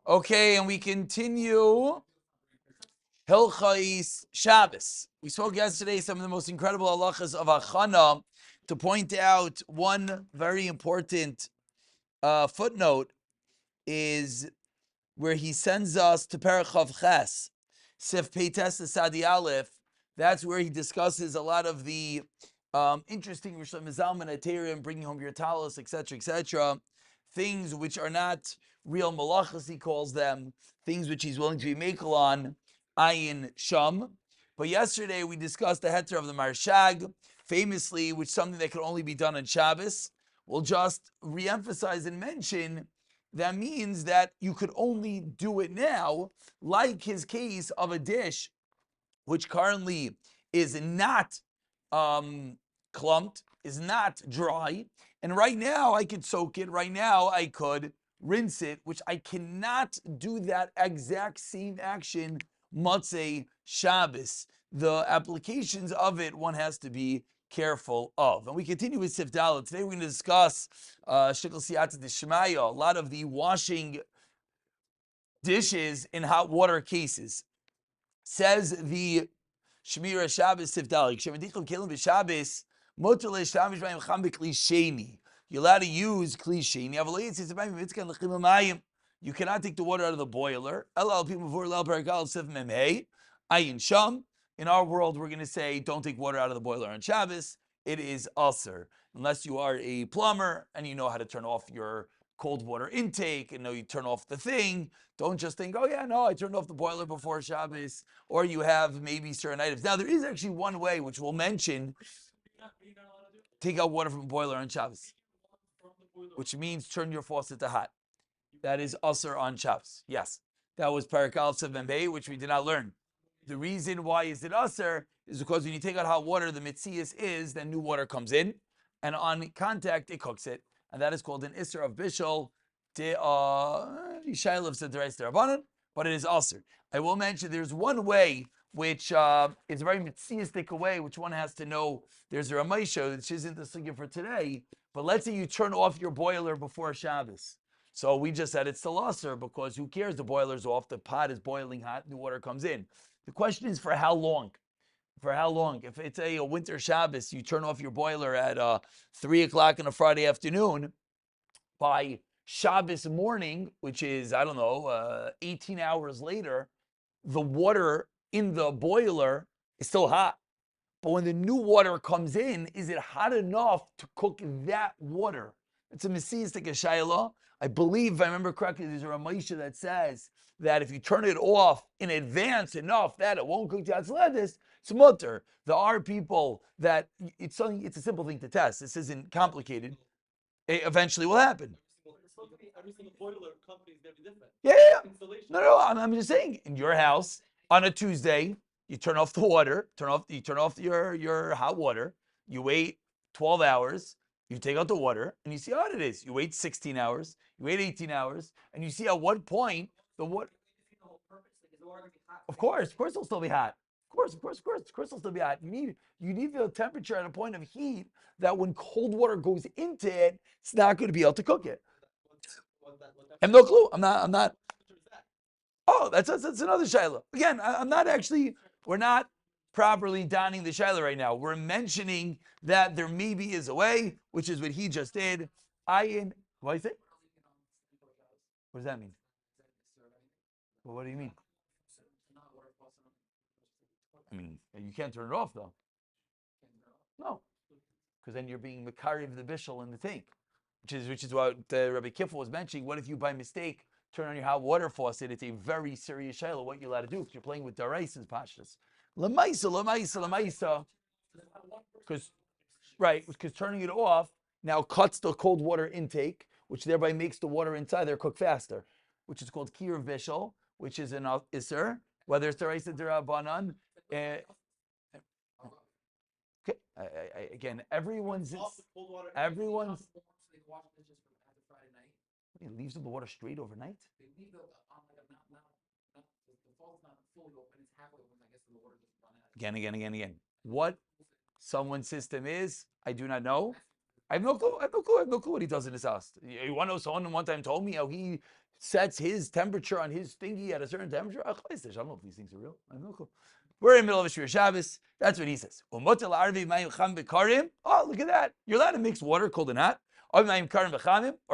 Okay, and we continue Hilchais Shabbos. We spoke yesterday some of the most incredible halachas of Achana to point out one very important footnote is where he sends us to Parachav Ches, Sif Peites Sadi Aleph. That's where he discusses a lot of the interesting Rishon Mizalman Ateirim, bringing home your talos, etc., things which are not real malachas, he calls them, things which he's willing to be makel on, ayin sham. But yesterday we discussed the heter of the Marshag, famously, which is something that could only be done on Shabbos. We'll just reemphasize and mention that means that you could only do it now, like his case of a dish which currently is not clumped, is not dry, and right now I could soak it, right now I could rinse it, which I cannot do that exact same action Motzei Shabbos. The applications of it, one has to be careful of. And we continue with Sif Dalet. Today we're going to discuss Shikl Siyata Deshmaya, a lot of the washing dishes in hot water cases. Says the Shemiras Shabbos Sif Dalet. Shemedichel Kelim B'Shabbos Motor LeShtamish B'Yim Cham B'Kli Sheni. You're allowed to use Kli Sheni. Avalei Yitzis B'Yim Mitzkan L'Chim Mayim. You cannot take the water out of the boiler. Elal People before Elal Parakal Sif Memhei Ayin Sham. In our world, we're going to say don't take water out of the boiler on Shabbos. It is usher unless you are a plumber and you know how to turn off your cold water intake and know you turn off the thing. Don't just think, oh yeah, no, I turned off the boiler before Shabbos. Or you have maybe certain items. Now, there is actually one way, which we'll mention, take out water from a boiler on Shabbos, which means turn your faucet to hot. That is usher on Shabbos. Yes, that was Parakal Seven, which we did not learn. The reason why is it usher is because when you take out hot water, the mitzias is then new water comes in, and on contact it cooks it, and that is called an isser of bishul de yishaylev sedreis derabanan, but it is usher. I will mention there's one way which is a very mitziistic way, which one has to know. There's a Ramesha, which isn't the sugya for today, but let's say you turn off your boiler before Shabbos. So we just said it's still usher because who cares? The boiler's off, the pot is boiling hot, new water comes in. The question is for how long? For how long? If it's a winter Shabbos, you turn off your boiler at 3 o'clock on a Friday afternoon, by Shabbos morning, which is, 18 hours later, the water in the boiler is still hot. But when the new water comes in, is it hot enough to cook that water? It's a Messiistic Shayla. I believe, if I remember correctly, there's a Ramesha that says that if you turn it off in advance enough that it won't cook Tzledis, it's mutter. There are people that it's a simple thing to test. This isn't complicated. It eventually will happen. Every single boiler company is going to be different. Yeah. No. I'm just saying, in your house on a Tuesday, you turn off the water, you turn off your hot water. You wait 12 hours. You take out the water, and you see how hot it is. You wait 16 hours. You wait 18 hours, and you see at what point the water. Of course, it'll still be hot. Of course, it'll still be hot. You need the temperature at a point of heat that when cold water goes into it, it's not going to be able to cook it. I have no clue. I'm not. Oh, that's another shaila. Again, I'm not actually. We're not properly donning the shaila right now. We're mentioning that there maybe is a way, which is what he just did. What do you say? What does that mean? Well, what do you mean? I mean, you can't turn it off though. No, because then you're being makariv the bishul in the tank, which is what Rabbi Kiffel was mentioning. What if you by mistake turn on your hot water faucet? It's a very serious shayla what you're allowed to do because you're playing with darais and pashas. Lamaisa. Because turning it off now cuts the cold water intake, which thereby makes the water inside there cook faster, which is called kir bishul, which is an isser, whether it's darais or derabanan. Okay. Again, everyone's. He leaves the water straight overnight. Again. What someone's system is, I do not know. I have no clue. I have no clue. I have no clue what he does in his house. You want to know? Someone one time told me how he sets his temperature on his thingy at a certain temperature. I don't know if these things are real. I have no clue. We're in the middle of a Shemiras Shabbos. That's what he says. Oh, look at that. You're allowed to mix water, cold and hot, or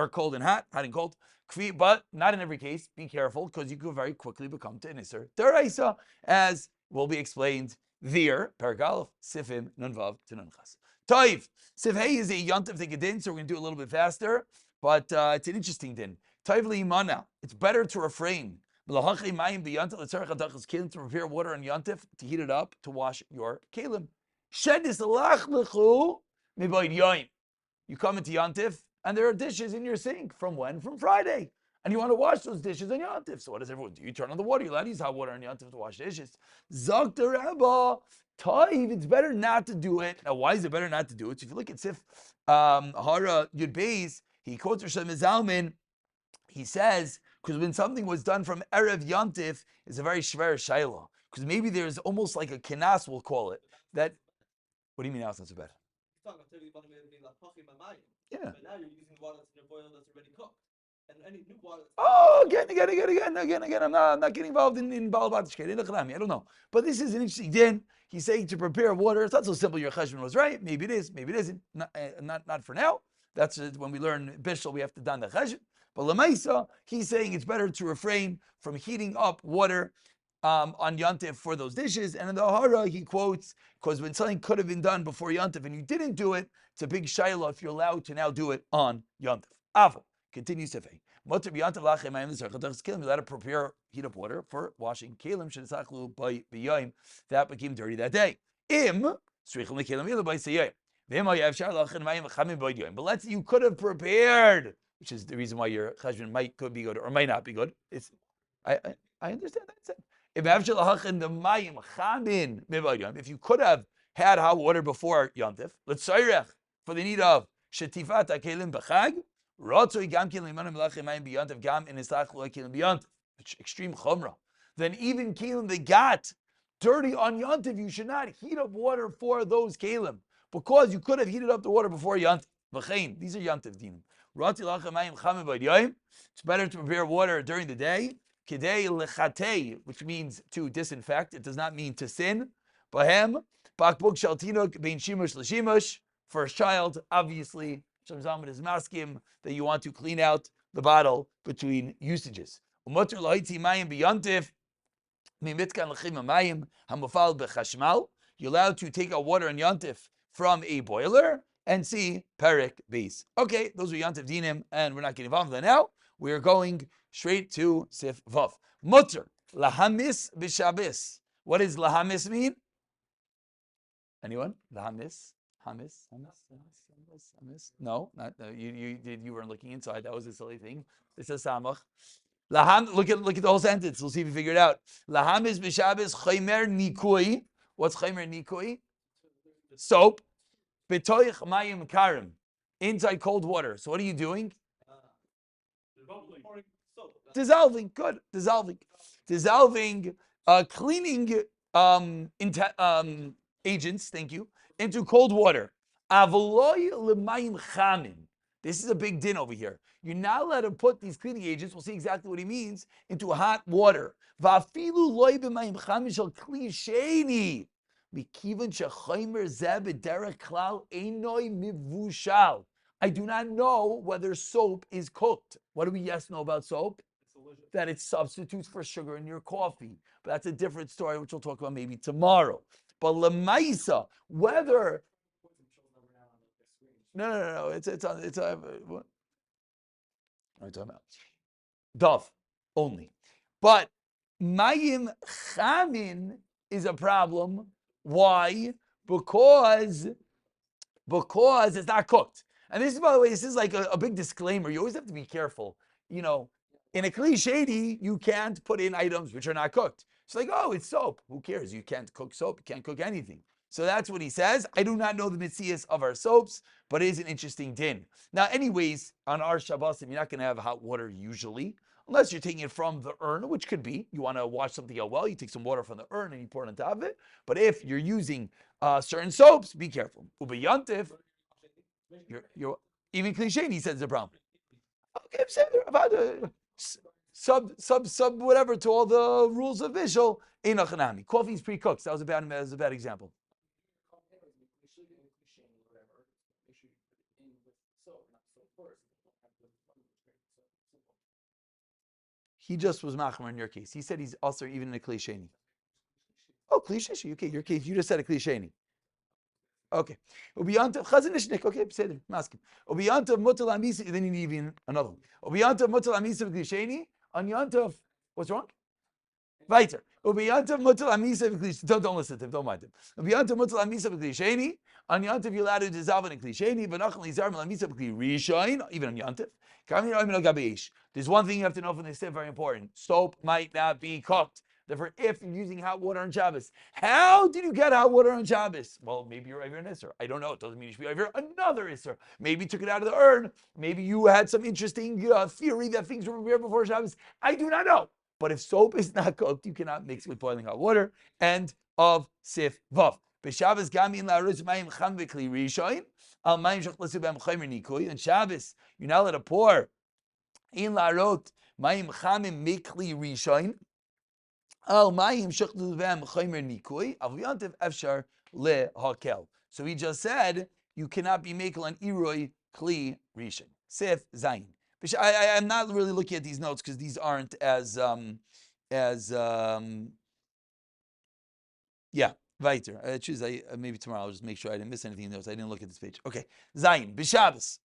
cold and hot and cold. But not in every case. Be careful, because you could very quickly become Tenisser Deraisa, as will be explained there. Paragalov, Sifim, Nunvav, to Nunchas. Toiv. Sif Hey is a Yontif Din, so we're going to do it a little bit faster, but it's an interesting din. Toiv Li'imana. It's better to refrain. To prepare water on Yontif, to heat it up, to wash your Kalim. You come into Yontif, and there are dishes in your sink. From when? From Friday. And you want to wash those dishes on Yontif. So what does everyone do? You turn on the water. You're allowed to use hot water on Yontif to wash dishes. Zok the Rebbe. Toiv, it's better not to do it. Now, why is it better not to do it? So if you look at Sif Hara Yud Beis, he quotes Rosh Zalman. He says, because when something was done from Erev Yontif, it's a very Shemiras Shaila. Because maybe there's almost like a kinas, we'll call it. That. What do you mean now it's not so bad? Yeah. But now you're using water that's in a boil that's already cooked. And any new water. Oh, again. I'm not getting involved in Balabatish. I don't know. But this is an interesting din. He's saying to prepare water. It's not so simple. Your cheshbon was right. Maybe it is. Maybe it isn't. Not for now. That's when we learn Bishul, we have to don the cheshbon. But Lamaisa, he's saying it's better to refrain from heating up water on Yontif for those dishes. And in the Hara, he quotes, because when something could have been done before Yontif and you didn't do it, it's a big shayla if you're allowed to now do it on Yontif. Avo, continues to say, you're allowed to prepare, heat up water for washing Kalim, that became dirty that day. But let's say you could have prepared, which is the reason why your cheshbon could be good or might not be good. I understand that. If you could have had hot water before Yontif, let's say for the need of shetifat hakelim b'chag, rotzoi gam kelim imanim melachim mayim b'yontif gam in isach kelim b'yontif. Extreme chumrah. Then even kelim that got dirty on Yontif, you should not heat up water for those kelim, because you could have heated up the water before Yontif. V'chein, these are Yontif dinim. It's better to prepare water during the day. Kidei lechatei, which means to disinfect. It does not mean to sin. Bahem, bakbuk shaltinuk bein shimush l'shimush. For a child, obviously, Shem Zalman is maskim that you want to clean out the bottle between usages. Umoter laiti mayim b'yontif mimitkan l'chim mayim hamufal b'chashmal. You're allowed to take out water in Yontif from a boiler and see Perek Beis. Okay, those are Yontif Dinim, and we're not getting involved in that now. We're going straight to Sif Vav. Mutter, lahamis b'Shabbos. What does lahamis mean? Anyone? Lahamis? Hamis? No, not you weren't looking inside. That was a silly thing. It's a samach. Look at the whole sentence. We'll see if you figure it out. Lahamis b'Shabbos chaymer nikui. What's chaymer nikui? Soap. Betoich mayim karim. Inside cold water. So what are you doing? Dissolving. Good. Dissolving. Cleaning agents. Thank you. Into cold water. Avoloy lemayim chamin. This is a big din over here. You're not allowed to put these cleaning agents, we'll see exactly what he means, into hot water. Vafilu loy b'mayim chamin shel kli sheni. Mikivan shechaymer zeh b'derech klal einoi mivushal. I do not know whether soap is cooked. What do we know about soap? That it substitutes for sugar in your coffee. But that's a different story, which we'll talk about maybe tomorrow. But lemaisa, whether no, it's what are you talking about? Dove only. But mayim chamin is a problem. Why? Because it's not cooked. And this is, by the way, this is like a big disclaimer. You always have to be careful. You know, in a cliche, you can't put in items which are not cooked. It's like, oh, it's soap. Who cares? You can't cook soap. You can't cook anything. So that's what he says. I do not know the mitzias of our soaps, but it is an interesting din. Now, anyways, on our Shabbos, you're not going to have hot water usually, unless you're taking it from the urn, which could be. You want to wash something out well, you take some water from the urn and you pour it on top of it. But if you're using certain soaps, be careful. Ubeyantif. You're even cliche. He says the problem. Okay, about sub whatever to all the rules of visual. Einachanami. Coffee's pre-cooked. That was a bad example. He just was machmer in your case. He said he's also even in a klisheni. Oh, klisheni. Okay, your case. You just said a klisheni. Okay. Ubiyanta chazanishnik. Okay, beseder. Maskim. Ubiyanta mutal amisa. Then you need even another one. Ubiyanta mutal amisa klisheni. On yanta. What's wrong? Weiter. Ubiyanta mutal amisa klisheni. Don't listen to him. Don't mind him. Ubiyanta mutal amisa klisheni. On yantav you're allowed to dissolve in a klisheni. V'nachal nizar amisa klishain. Even on yantav. There's one thing you have to know from this tip, very important. Soap might not be cooked. Therefore, if you're using hot water on Shabbos, how did you get hot water on Shabbos? Well, maybe you're over an Isser. I don't know. It doesn't mean you should be over another Isser. Maybe you took it out of the urn. Maybe you had some interesting theory that things were prepared before Shabbos. I do not know. But if soap is not cooked, you cannot mix with boiling hot water. End of Sif Vav. B'Shabbos gamin la'arutz mayim cham v'kli rishoin al mayim shachlesu b'hem chaymer nikui. On Shabbos, you're not allowed to pour in la'arot mayim chamim mikli rishoin al mayim shachlesu b'hem chaymer nikui al v'yantiv efshar lehakel. So he just said you cannot be makel on iroi kli rishon. Sif zayin. I'm not really looking at these notes because these aren't as yeah. Weiter. Choose. Maybe tomorrow I'll just make sure I didn't miss anything in those. I didn't look at this page. Okay. Zayin. B'Shabbos.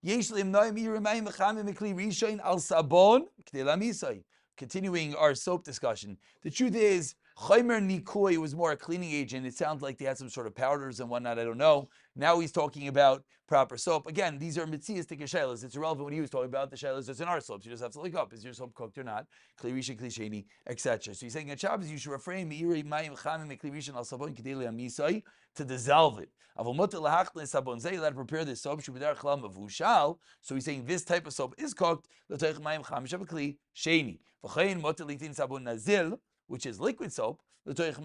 Yesh limnoim yiramayim v'chamim mikli rishon al sabon k'dei lamisai. Continuing our soap discussion. The truth is, chaymer nikui was more a cleaning agent. It sounds like they had some sort of powders and whatnot. I don't know. Now he's talking about proper soap. Again, these are mitziastic shaylas. It's irrelevant what he was talking about. The shaylas that's in our soaps. You just have to look up. Is your soap cooked or not? Kli rishon, kli sheni, etc. So he's saying at Shabbos you should refrain to dissolve it. You let to prepare this soap. So he's saying this type of soap is cooked. Which is liquid soap, because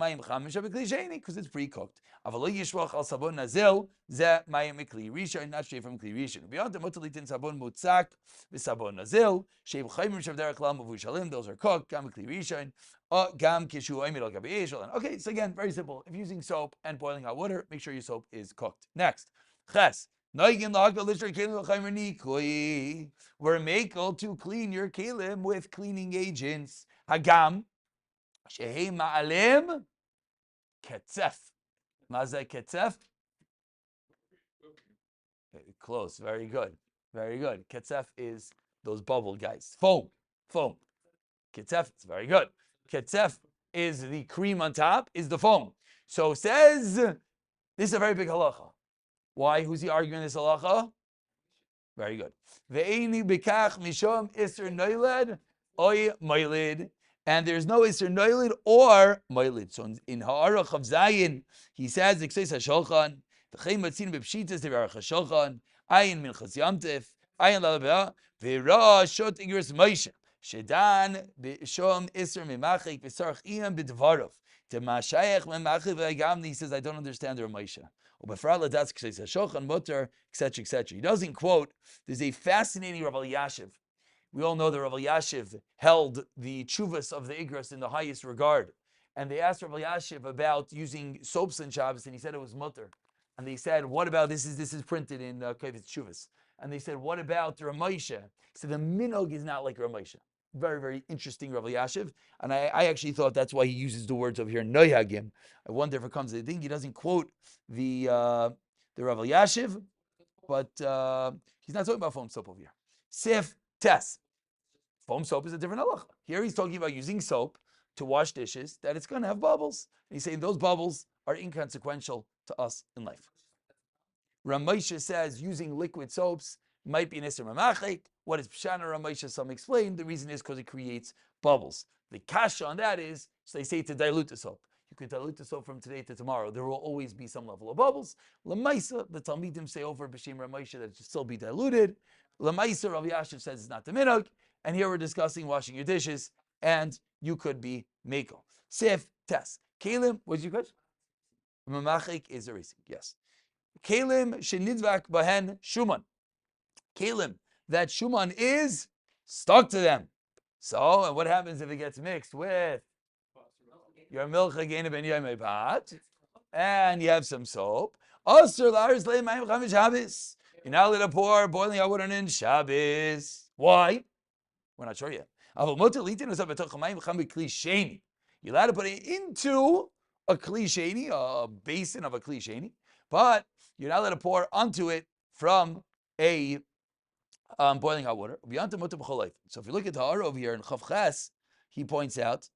it's pre-cooked. Not straight from kli rishon. Those are cooked. Okay, so again, very simple. If using soap and boiling hot water, make sure your soap is cooked. Next, ches. We're makel to clean your kelim with cleaning agents. Hagam. Shehei ma'alem ketzef. Mazeh ketzef? Close. Very good. Very good. Ketzef is those bubble guys. Foam. Ketzef is very good. Ketzef is the cream on top, is the foam. So says, this is a very big halacha. Why? Who's he arguing this halacha? Very good. Ve'eni b'kach mishom iser noiled oy moilid. And there's no Isser Noilid or Moilid. So in Ha'arach of Zayin, he says, Ikseis HaSholchan, V'chein Matzin B'pshitas Devarach HaSholchan, Ayin Minchas Yamtif, Ayin Lalabah, V'ra Shot Igris Moshe, Shedan B'shom Isser Mimachik, V'sarach Iyam B'dvarov, T'mashayach Mimachik V'agam, he says, I don't understand the Moshe. Ubefra Ladatz Ikseis HaSholchan, Mutter, etc., etc. He doesn't quote, there's a fascinating Rav Elyashiv. We all know that Rav Elyashiv held the chuvas of the Igros in the highest regard. And they asked Rav Elyashiv about using soaps in Shabbos, and he said it was mutter. And they said, what about, this is printed in Kovetz Chuvas. And they said, what about Ramosha? He said, the minog is not like Ramosha. Very, very interesting Rav Elyashiv. And I actually thought that's why he uses the words over here, noyagim. I wonder if it comes to the thing. He doesn't quote the Rav Elyashiv, but he's not talking about foam soap over here. Sif Tes. Foam soap is a different halacha. Here he's talking about using soap to wash dishes, that it's going to have bubbles. And he's saying those bubbles are inconsequential to us in life. Ramosha says using liquid soaps might be an Isser Mamachik. What is Pshana Ramosha? Some explain. The reason is because it creates bubbles. The kasha on that is, so they say to dilute the soap. You could dilute the soap from today to tomorrow. There will always be some level of bubbles. Lamaisa, the Talmidim say over B'Shem Ramosha that it should still be diluted. Lamaisa, Rav Yashiv says it's not the minhag. And here we're discussing washing your dishes, and you could be mekel. Sif Tes. Kalim, what's your question? Mamachik is erasing. Yes. Kalim shenidvak bahen shuman. Kalim, that shuman is stuck to them. So, and what happens if it gets mixed with your milk again ben yom pat, and you have some soap? You're not allowed to pour boiling hot water in Shabbos. Why? We're not sure yet. You're allowed to put it into a kli sheni, a basin of a kli sheni, but you're not allowed to pour onto it from a boiling hot water. So if you look at the Ha'ara over here in Chav Ches, he points out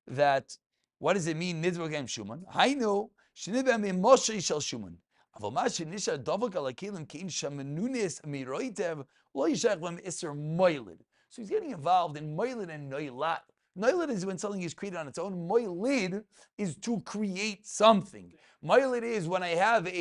that what does it mean nidvagem shuman? Hainu shenibem imoshe shel shuman. Aval ma shenisha davak al kelim kein shamenunis miroitev lo yishach lem iser moilid. So he's getting involved in moilid and noilat. Noilat is when something is created on its own. Moilid is to create something. Moilid is when I have to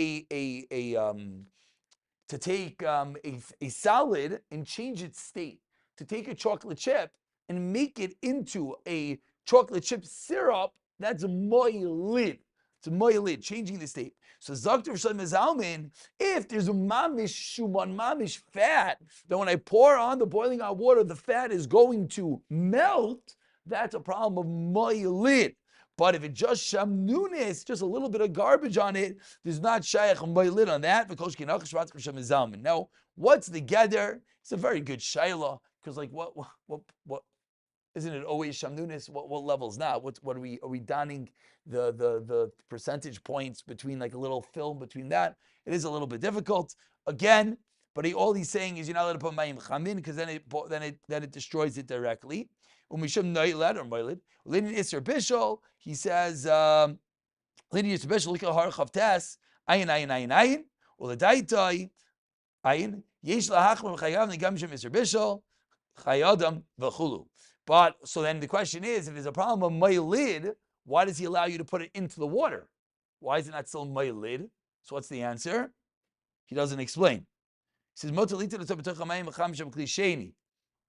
take a solid and change its state. To take a chocolate chip and make it into a chocolate chip syrup, that's moilid. It's a moilid, changing the state. So Zakter Shem Zalman, if there's a mamish shuman, mamish fat, then when I pour on the boiling hot water, the fat is going to melt. That's a problem of moilid. But if it's just shamnunis, just a little bit of garbage on it, there's not shayach moilid on that. Now, what's the gather? It's a very good shayla, because like what isn't it always shamnunis? What levels now? What are we donning the percentage points between like a little film between that? It is a little bit difficult. Again, but all he's saying is you're not allowed to put mayim chamin because then it destroys it directly. Umishum noilad or moilid. Linin iser bishol. He says linin iser bishol. Look at har chavtes. Ayin. Uladaitai ayin. Yesh lahachman chayav negam shem iser bishol. Chayadam v'chulu. But so then the question is, if there's a problem of moilid, why does he allow you to put it into the water? Why is it not still moilid? So what's the answer? He doesn't explain. He says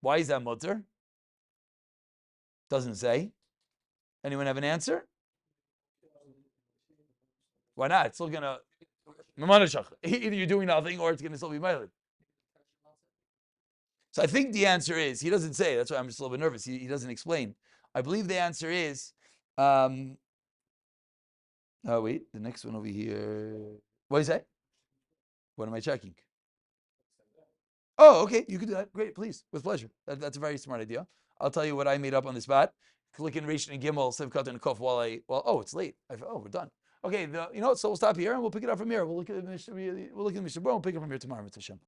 why is that mutter? Doesn't say. Anyone have an answer? Why not? It's still gonna either you're doing nothing or it's gonna still be moilid. So I think the answer is, he doesn't say, that's why I'm just a little bit nervous. He doesn't explain. I believe the answer is, oh wait, the next one over here. What is that? What am I checking? Oh, okay, you can do that. Great, please, with pleasure. That's a very smart idea. I'll tell you what I made up on the spot. Click in Rishon and Gimel, Sivkat and Kof oh, it's late. We're done. Okay, so we'll stop here and we'll pick it up from here. We'll look at the Mishnah, we'll pick it up from here tomorrow, Mitzvah Shem.